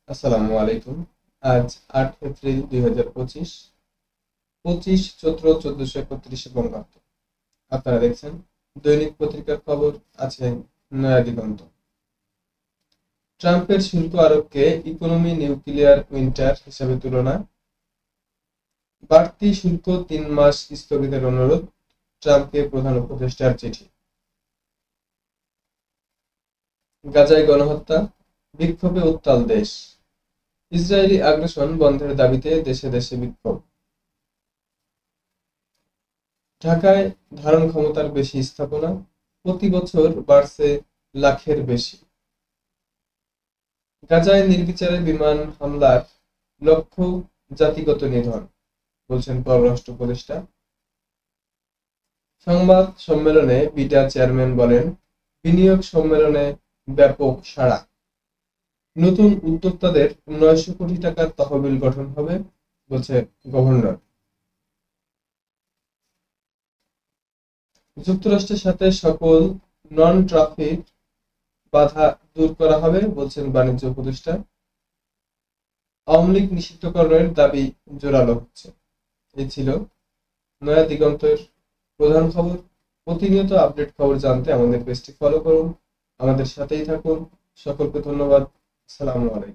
আসসালামু আলাইকুম। আজ 8 এপ্রিল 2025, 25 চৈত্র 1431 বঙ্গাব্দ। আপনারা দেখছেন দৈনিক পত্রিকার খবর, আছে নয়া দিগন্ত। ট্রাম্পের শুল্ক আরোপকে ইকোনমি নিউক্লিয়ার উইন্টার হিসেবে তুলনা। বাড়তি শুল্ক 3 মাস স্থগিতের অনুরোধ, ট্রাম্পকে প্রধান উপদেষ্টার চিঠি। গাজায় গণহত্যা, বিক্ষোভে উত্তাল দেশ। ইসরায়েলি আগ্রাসন বন্ধের দাবিতে দেশে দেশে বিক্ষোভ। ঢাকায় ধারণ ক্ষমতার বেশি স্থাপনা, প্রতি বছর বাড়ছে লাখের বেশি। গাজায় নির্বিচারে বিমান হামলার লক্ষ্য জাতিগত নিধন, বলছেন পররাষ্ট্র উপদেষ্টা। সংবাদ সম্মেলনে বিটা চেয়ারম্যান বলেন, বিনিয়োগ সম্মেলনে ব্যাপক সাড়া। নতুন উদ্যোক্তাদের 900 কোটি টাকার তহবিল গঠন হবে, বলছে গভর্নর। যুক্তরাষ্ট্রের সাথে সকল নন ট্রাফিক বাধা দূর করা হবে, বলছেন বাণিজ্য উপদেষ্টা। আওয়ামী লীগ নিষিদ্ধকরণের দাবি জোরালো হচ্ছে। এই ছিল নয়া দিগন্তের প্রধান খবর। প্রতিনিয়ত আপডেট খবর জানতে আমাদের পেজটি ফলো করুন, আমাদের সাথেই থাকুন। সকলকে ধন্যবাদ। আসসালামু আলাইকুম।